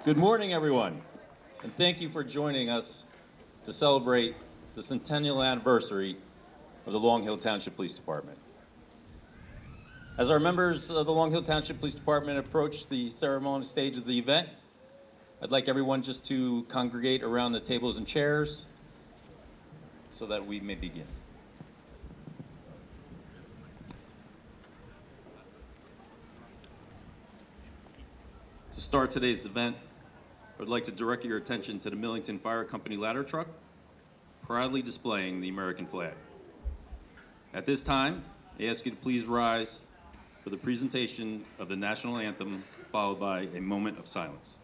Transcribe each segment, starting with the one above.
Good morning, everyone, and thank you for joining us to celebrate the centennial anniversary of the Long Hill Township Police Department. As our members of the Long Hill Township Police Department approach the ceremonial stage of the event, I'd like everyone just to congregate around the tables and chairs so that we may begin. To start today's event, I would like to direct your attention to the Millington Fire Company ladder truck, proudly displaying the American flag. At this time, I ask you to please rise for the presentation of the national anthem, followed by a moment of silence.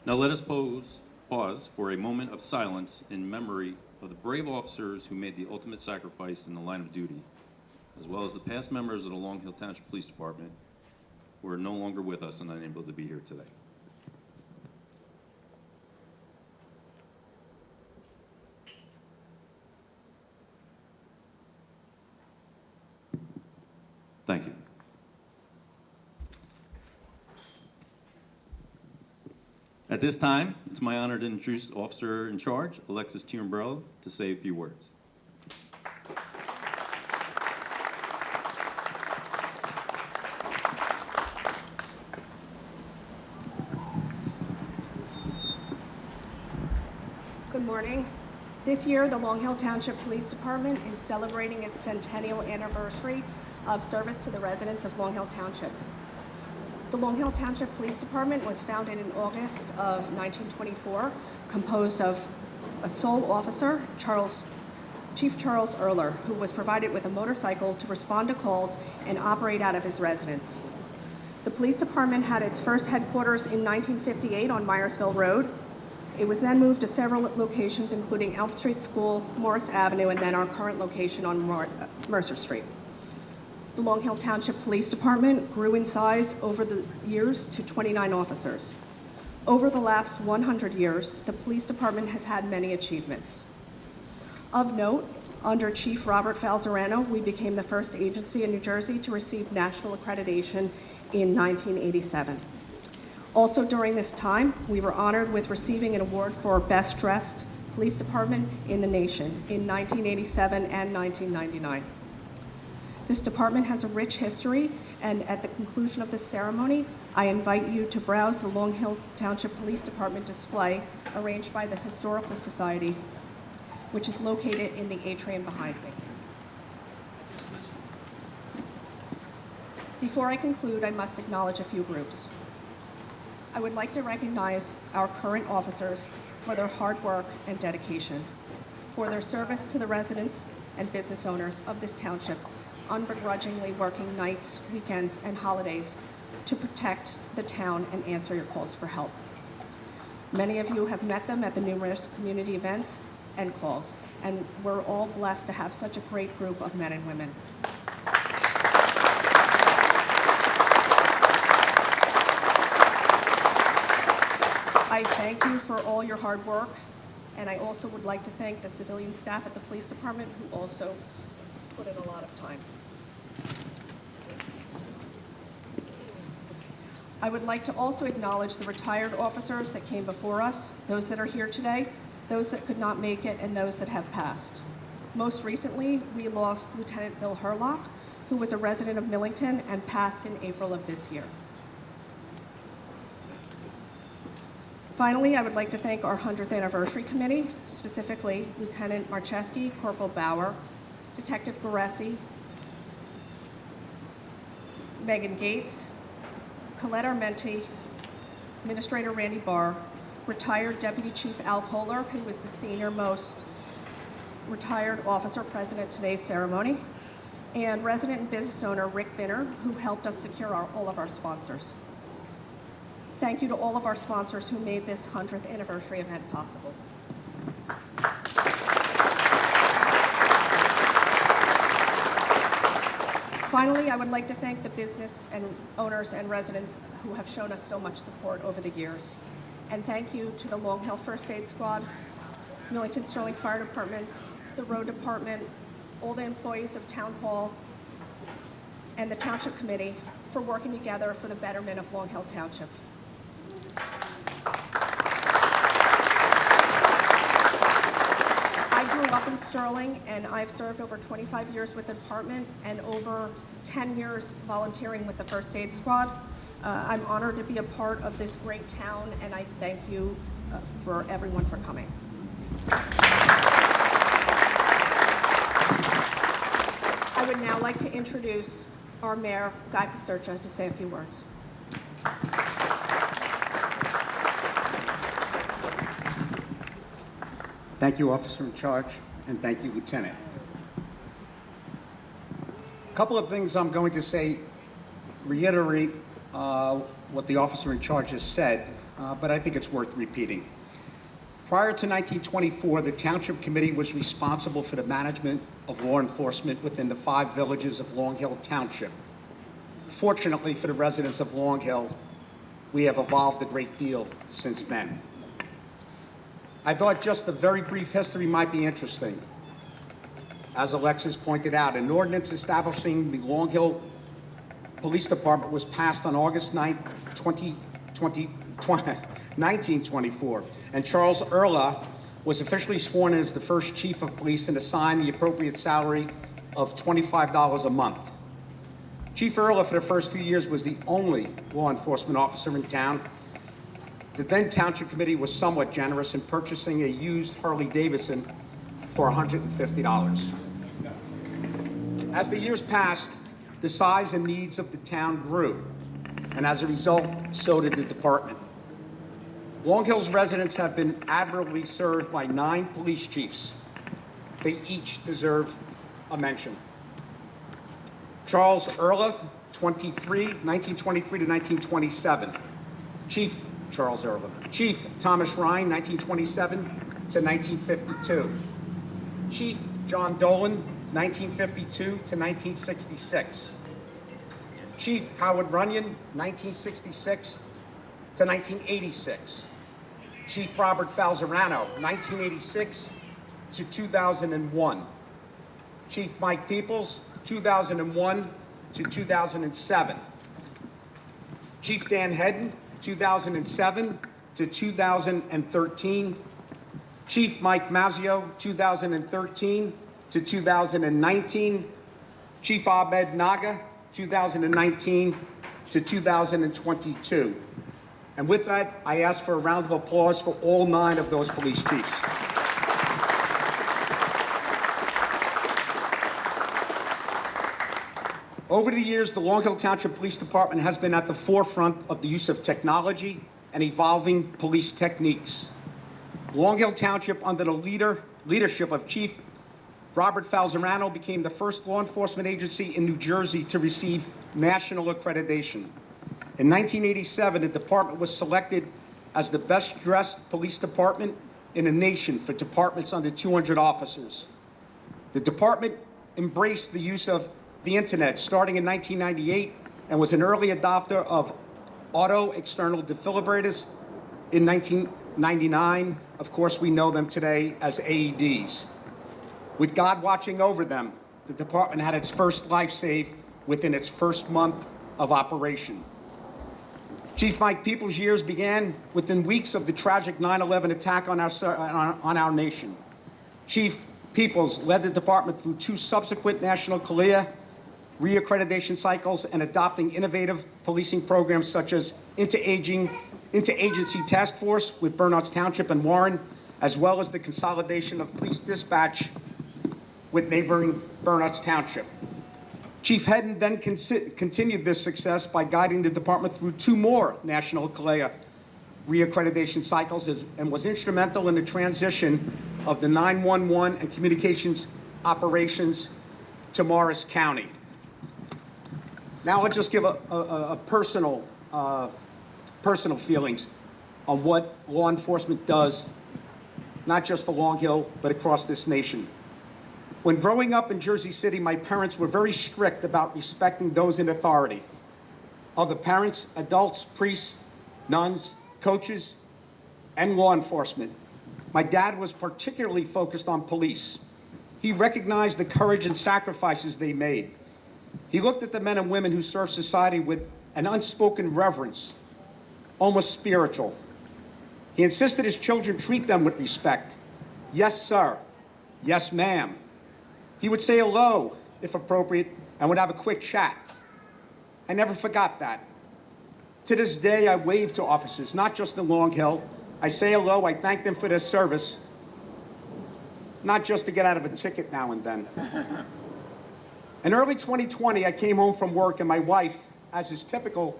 Now let us pause for a moment of silence in memory of the brave officers who made the ultimate sacrifice in the line of duty, as well as the past members of the Long Hill Township Police Department who are no longer with us and unable to be here today. Thank you. At this time, it's my honor to introduce Officer in Charge, Alexis Chiambrello, to say a few words. Good morning. This year, the Long Hill Township Police Department is celebrating its centennial anniversary of service to the residents of Long Hill Township. The Long Hill Township Police Department was founded in August of 1924, composed of a sole officer, Chief Charles Erler, who was provided with a motorcycle to respond to calls and operate out of his residence. The police department had its first headquarters in 1958 on Myersville Road. It was then moved to several locations, including Elm Street School, Morris Avenue, and then our current location on Mercer Street. The Long Hill Township Police Department grew in size over the years to 29 officers. Over the last 100 years, the police department has had many achievements. Of note, under Chief Robert Falzarano, we became the first agency in New Jersey to receive national accreditation in 1987. Also during this time, we were honored with receiving an award for Best Dressed Police Department in the nation in 1987 and 1999. This department has a rich history, and at the conclusion of this ceremony, I invite you to browse the Long Hill Township Police Department display arranged by the Historical Society, which is located in the atrium behind me. Before I conclude, I must acknowledge a few groups. I would like to recognize our current officers for their hard work and dedication, for their service to the residents and business owners of this township, unbegrudgingly working nights, weekends, and holidays to protect the town and answer your calls for help. Many of you have met them at the numerous community events and calls, and we're all blessed to have such a great group of men and women. I I thank you for all your hard work, and I also would like to thank the civilian staff at the police department who also put in a lot of time. I would like to also acknowledge the retired officers that came before us, those that are here today, those that could not make it, and those that have passed. Most recently, we lost Lieutenant Bill Herlock, who was a resident of Millington and passed in April of this year. Finally, I would like to thank our 100th Anniversary Committee, specifically Lieutenant Marcheski, Corporal Bauer, Detective Garessi, Megan Gates, Colette Armenti, Administrator Randy Barr, retired Deputy Chief Al Kohler, who was the senior-most retired officer present at today's ceremony, and resident and business owner Rick Binner, who helped us secure all of our sponsors. Thank you to all of our sponsors who made this 100th anniversary event possible. Finally, I would like to thank the business and owners and residents who have shown us so much support over the years. And thank you to the Long Hill First Aid Squad, Millington Sterling Fire Departments, the Road Department, all the employees of Town Hall, and the Township Committee for working together for the betterment of Long Hill Township. I grew up in Sterling, and I've served over 25 years with the department and over 10 years volunteering with the First Aid Squad. I'm honored to be a part of this great town, and I thank you for everyone for coming. I would now like to introduce our Mayor, Guy Pasercha, to say a few words. Thank you, Officer in Charge, and thank you, Lieutenant. A couple of things I'm going to say, reiterate what the Officer in Charge has said, but I think it's worth repeating. Prior to 1924, the Township Committee was responsible for the management of law enforcement within the 5 villages of Long Hill Township. Fortunately for the residents of Long Hill, we have evolved a great deal since then. I thought just a very brief history might be interesting. As Alexis pointed out, an ordinance establishing the Long Hill Police Department was passed on August 9, 1924, and Charles Erla was officially sworn in as the first chief of police and assigned the appropriate salary of $25 a month. Chief Erla, for the first few years, was the only law enforcement officer in town. The then Township Committee was somewhat generous in purchasing a used Harley-Davidson for $150. As the years passed, the size and needs of the town grew, and as a result, so did the department. Long Hill's residents have been admirably served by 9 police chiefs. They each deserve a mention. Charles Erla, 1923 to 1927. Chief Charles Erla. Chief Thomas Ryan, 1927 to 1952. Chief John Dolan, 1952 to 1966. Chief Howard Runyon, 1966 to 1986. Chief Robert Falzerano, 1986 to 2001. Chief Mike Peoples, 2001 to 2007. Chief Dan Hedden, 2007 to 2013. Chief Mike Mazzio, 2013 to 2019. Chief Abed Naga, 2019 to 2022. And with that, I ask for a round of applause for all 9 of those police chiefs. Over the years, the Long Hill Township Police Department has been at the forefront of the use of technology and evolving police techniques. Long Hill Township, under the leadership of Chief Robert Falzerano, became the first law enforcement agency in New Jersey to receive national accreditation. In 1987, the department was selected as the best-dressed police department in the nation for departments under 200 officers. The department embraced the use of the internet starting in 1998 and was an early adopter of auto external defibrillators in 99, of course, we know them today as AEDs. With God watching over them, the department had its first life saved within its first month of operation. Chief Mike Peoples' years began within weeks of the tragic 9/11 attack on our nation. Chief Peoples led the department through 2 subsequent national CALEA reaccreditation cycles and adopting innovative policing programs such as Interagency Task Force with Bernards Township and Warren, as well as the consolidation of police dispatch with neighboring Bernards Township. Chief Hedden then continued this success by guiding the department through 2 more national CALEA reaccreditation cycles and was instrumental in the transition of the 911 and communications operations to Morris County. Now let's just give a personal feelings on what law enforcement does, not just for Long Hill, but across this nation. When growing up in Jersey City, my parents were very strict about respecting those in authority. Other parents, adults, priests, nuns, coaches, and law enforcement. My dad was particularly focused on police. He recognized the courage and sacrifices they made. He looked at the men and women who serve society with an unspoken reverence, almost spiritual. He insisted his children treat them with respect. Yes, sir. Yes, ma'am. He would say hello, if appropriate, and would have a quick chat. I never forgot that. To this day, I wave to officers, not just in Long Hill. I say hello, I thank them for their service, not just to get out of a ticket now and then. In early 2020, I came home from work and my wife, as is typical,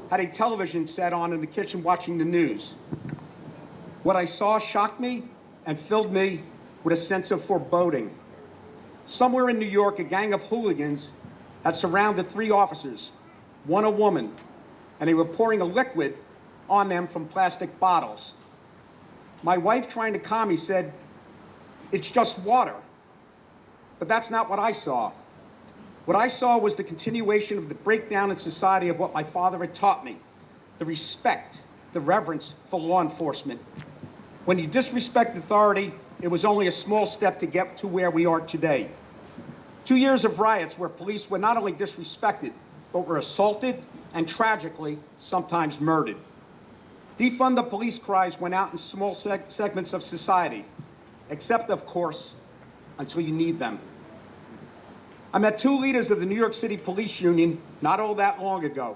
had a television set on in the kitchen watching the news. What I saw shocked me and filled me with a sense of foreboding. Somewhere in New York, a gang of hooligans had surrounded 3 officers, 1 a woman, and they were pouring a liquid on them from plastic bottles. My wife, trying to calm me, said, "It's just water." But that's not what I saw. What I saw was the continuation of the breakdown in society of what my father had taught me, the respect, the reverence for law enforcement. When you disrespect authority, it was only a small step to get to where we are today. 2 years of riots where police were not only disrespected, but were assaulted and tragically, sometimes murdered. Defund the police cries went out in small segments of society, except, of course, until you need them. I met 2 leaders of the New York City Police Union not all that long ago.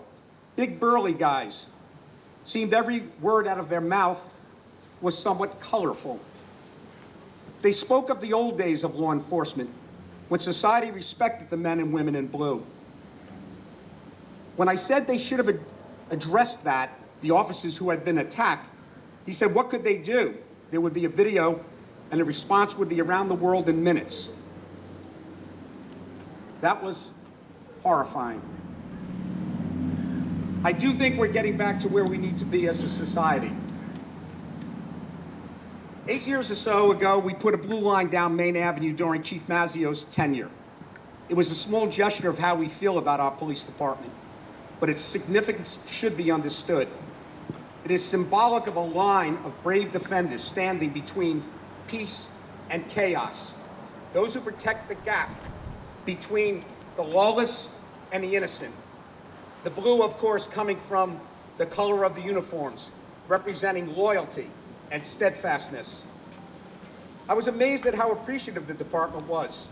Big burly guys. Seemed every word out of their mouth was somewhat colorful. They spoke of the old days of law enforcement, when society respected the men and women in blue. When I said they should have addressed that, the officers who had been attacked, he said, what could they do? There would be a video, and the response would be around the world in minutes. That was horrifying. I do think we're getting back to where we need to be as a society. 8 years or so ago, we put a blue line down Main Avenue during Chief Mazzio's tenure. It was a small gesture of how we feel about our police department, but its significance should be understood. It is symbolic of a line of brave defenders standing between peace and chaos, those who protect the gap between the lawless and the innocent. The blue, of course, coming from the color of the uniforms, representing loyalty and steadfastness. I was amazed at how appreciative the department was.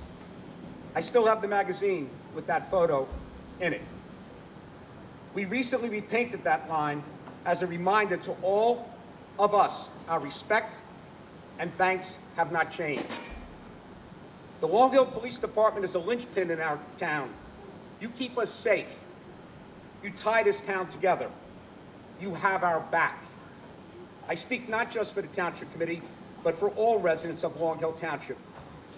I still have the magazine with that photo in it. We recently repainted that line as a reminder to all of us, our respect and thanks have not changed. The Long Hill Police Department is a linchpin in our town. You keep us safe. You tie this town together. You have our back. I speak not just for the Township Committee, but for all residents of Long Hill Township.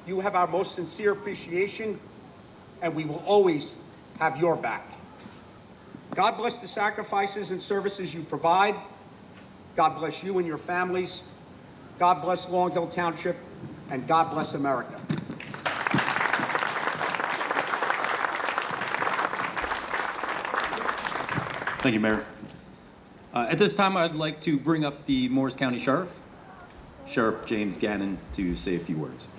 You have our most sincere appreciation, and we will always have your back. God bless the sacrifices and services you provide. God bless you and your families. God bless Long Hill Township, and God bless America. Thank you, Mayor. At this time, I'd like to bring up the Morris County Sheriff, Sheriff James Gannon, to say a few words.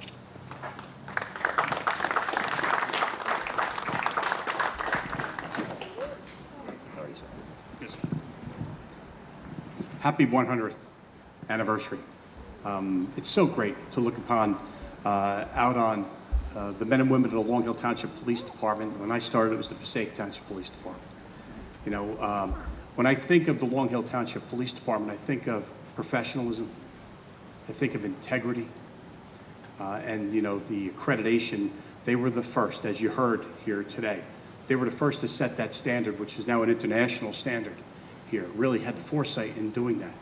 Happy 100th anniversary. It's so great to look upon out on the men and women of the Long Hill Township Police Department. When I started, it was the Passaic Township Police Department. You know, when I think of the Long Hill Township Police Department, I think of professionalism, I think of integrity, and you know, the accreditation. They were the first, as you heard here today. They were the first to set that standard, which is now an international standard here. Really had the foresight in doing that.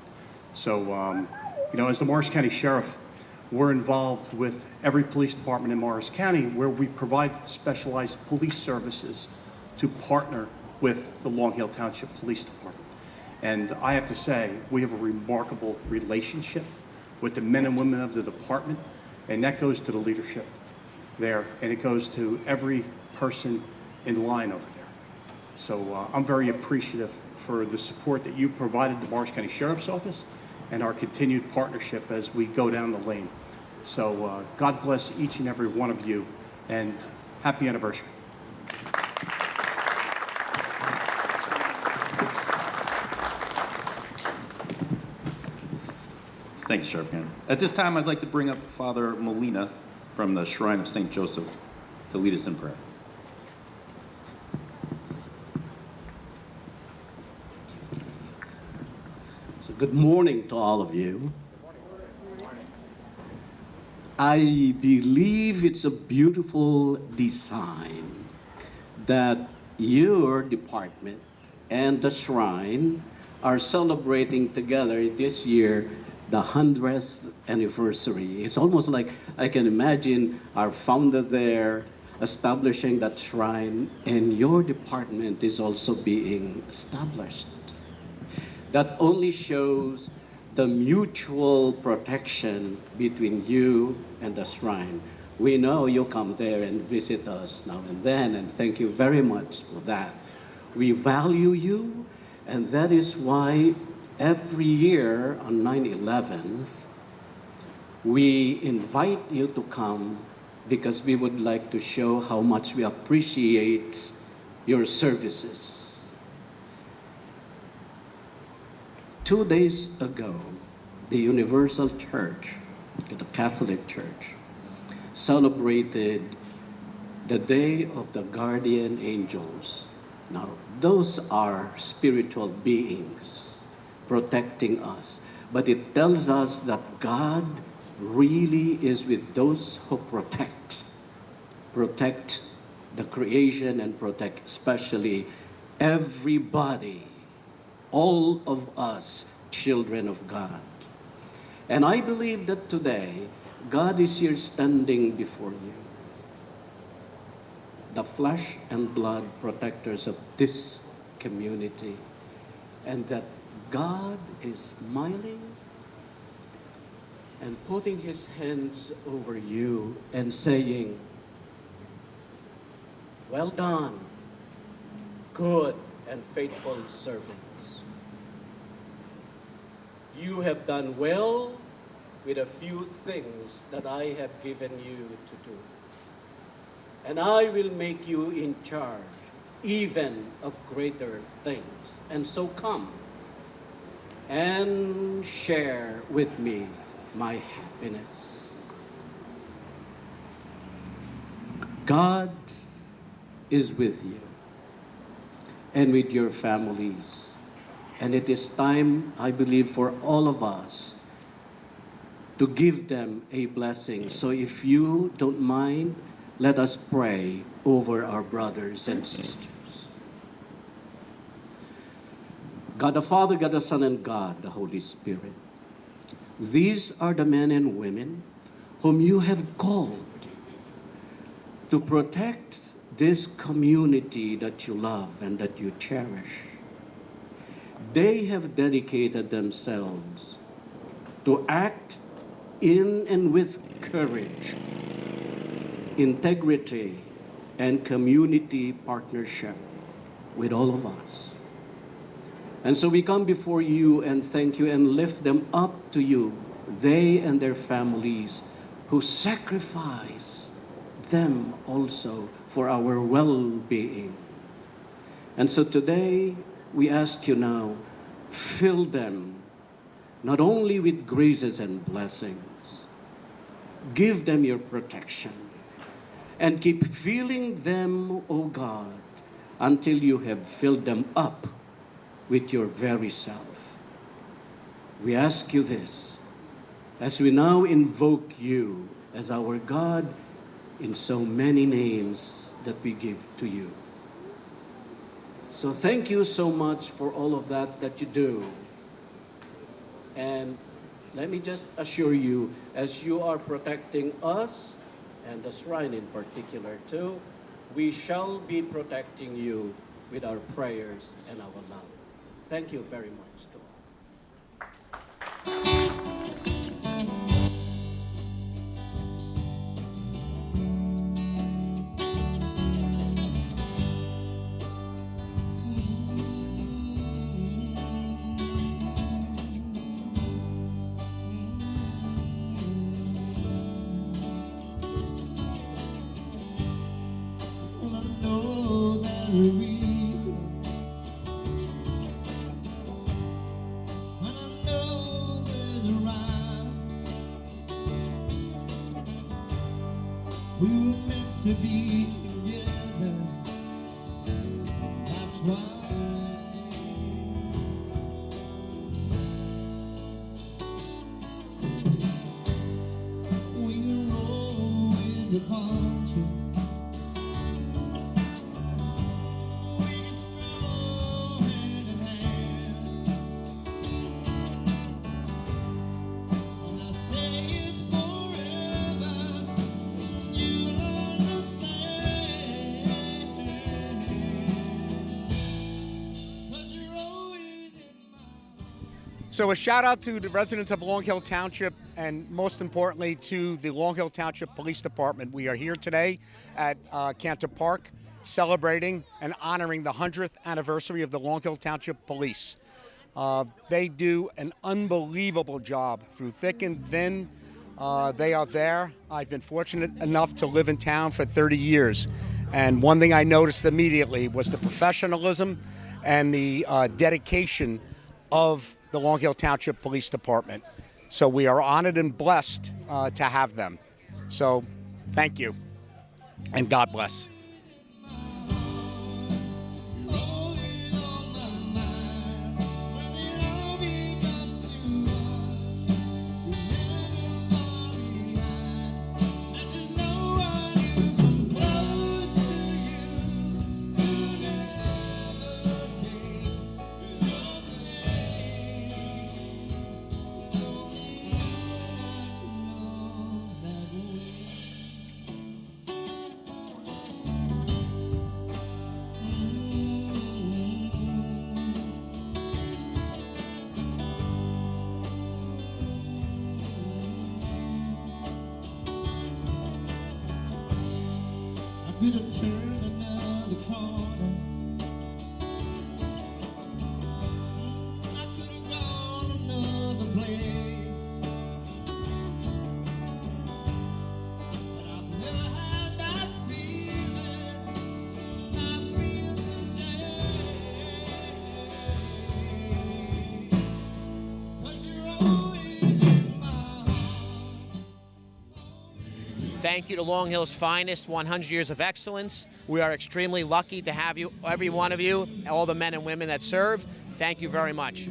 So, you know, as the Morris County Sheriff, we're involved with every police department in Morris County where we provide specialized police services to partner with the Long Hill Township Police Department. And I have to say, we have a remarkable relationship with the men and women of the department, and that goes to the leadership there, and it goes to every person in line over there. So I'm very appreciative for the support that you provided the Morris County Sheriff's Office and our continued partnership as we go down the lane. So God bless each and every one of you, and happy anniversary. Thank you, Sheriff Gannon. At this time, I'd like to bring up Father Molina from the Shrine of St. Joseph to lead us in prayer. So good morning to all of you. I believe it's a beautiful design that your department and the shrine are celebrating together this year the 100th anniversary. It's almost like I can imagine our founder there establishing that shrine, and your department is also being established. That only shows the mutual protection between you and the shrine. We know you come there and visit us now and then, and thank you very much for that. We value you, and that is why every year on 9/11, we invite you to come because we would like to show how much we appreciate your services. 2 days ago, the Universal Church, the Catholic Church, celebrated the Day of the Guardian Angels. Now, those are spiritual beings protecting us, but it tells us that God really is with those who protect the creation and protect especially everybody, all of us children of God. And I believe that today God is here standing before you, the flesh and blood protectors of this community, and that God is smiling and putting his hands over you and saying, "Well done, good and faithful servants. You have done well with a few things that I have given you to do. And I will make you in charge even of greater things. And so come and share with me my happiness." God is with you and with your families. And it is time, I believe, for all of us to give them a blessing. So if you don't mind, let us pray over our brothers and sisters. God the Father, God the Son, and God the Holy Spirit. These are the men and women whom you have called to protect this community that you love and that you cherish. They have dedicated themselves to act in and with courage, integrity, and community partnership with all of us. And so we come before you and thank you and lift them up to you, they and their families who sacrifice them also for our well-being. And so today, we ask you now, fill them not only with graces and blessings, give them your protection, and keep filling them, O God, until you have filled them up with your very self. We ask you this as we now invoke you as our God in so many names that we give to you. So thank you so much for all of that you do. And let me just assure you, as you are protecting us, and the shrine in particular too, we shall be protecting you with our prayers and our love. Thank you very much to all. Well, I know that reason, and I know there's a rhyme. We were meant to be together. That's right. We can roll with the country. So a shout out to the residents of Long Hill Township, and most importantly to the Long Hill Township Police Department. We are here today at Cantor Park celebrating and honoring the 100th anniversary of the Long Hill Township Police. They do an unbelievable job through thick and thin. They are there. I've been fortunate enough to live in town for 30 years. And one thing I noticed immediately was the professionalism and the dedication of the Long Hill Township Police Department. So we are honored and blessed to have them. So thank you, and God bless. Could have turned another corner. I could have gone another place. But I've never had that feeling I feel today. 'Cause you're always in my heart. Thank you to Long Hill's finest, 100 years of excellence. We are extremely lucky to have you, every one of you, all the men and women that serve. Thank you very much.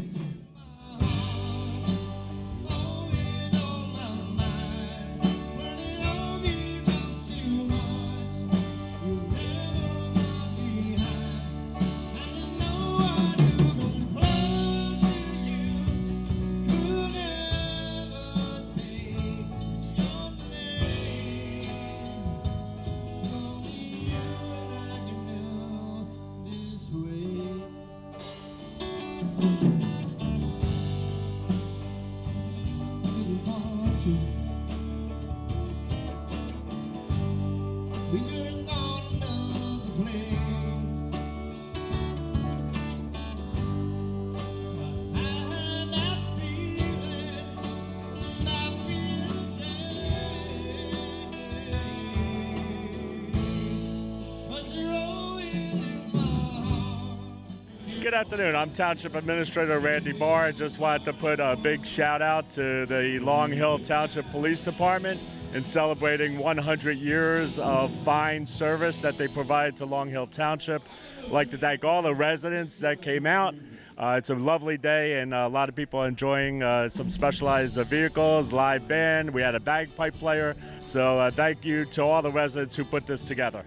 This way. Good afternoon. I'm Township Administrator Randy Barr. I just wanted to put a big shout out to the Long Hill Township Police Department in celebrating 100 years of fine service that they provide to Long Hill Township. I'd like to thank all the residents that came out. It's a lovely day, and a lot of people enjoying some specialized vehicles, live band. We had a bagpipe player. So thank you to all the residents who put this together.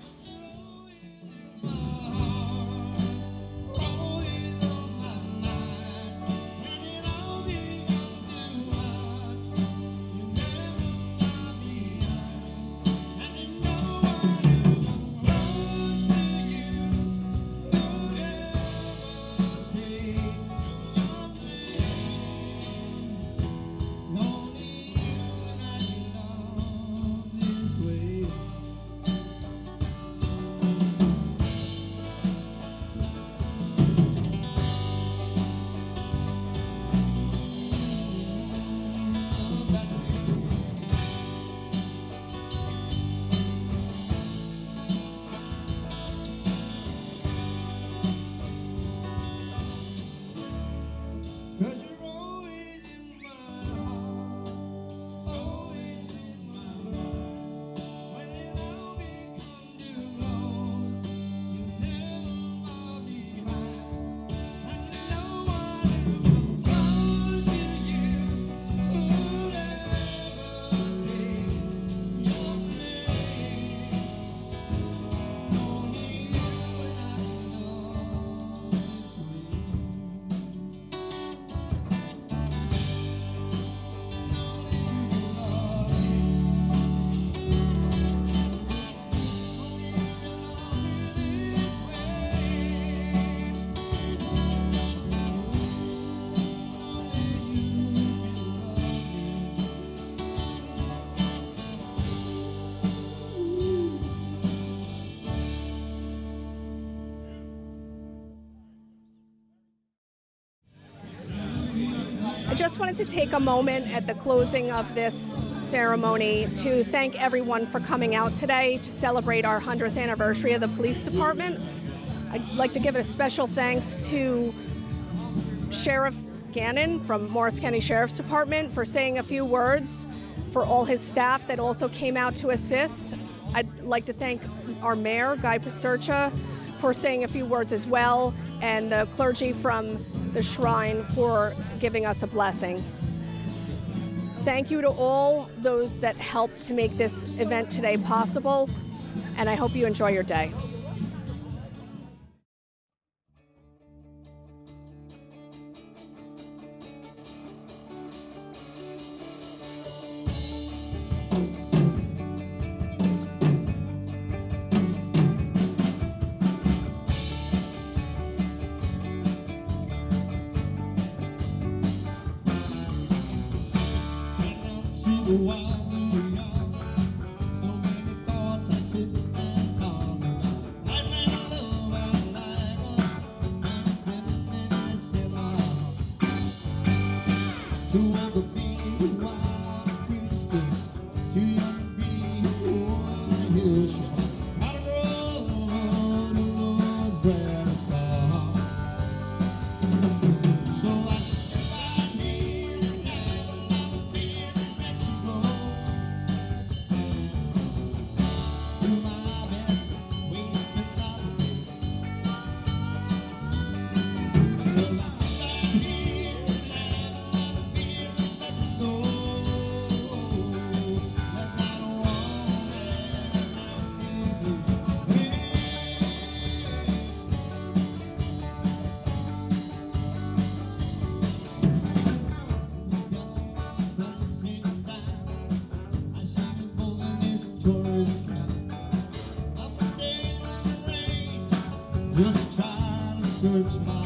I just wanted to take a moment at the closing of this ceremony to thank everyone for coming out today to celebrate our 100th anniversary of the police department. I'd like to give a special thanks to Sheriff Gannon from Morris County Sheriff's Department for saying a few words, for all his staff that also came out to assist. I'd like to thank our mayor, Guy Pasercha, for saying a few words as well, and the clergy from the shrine for giving us a blessing. Thank you to all those that helped to make this event today possible, and I hope you enjoy your day. Just trying to search my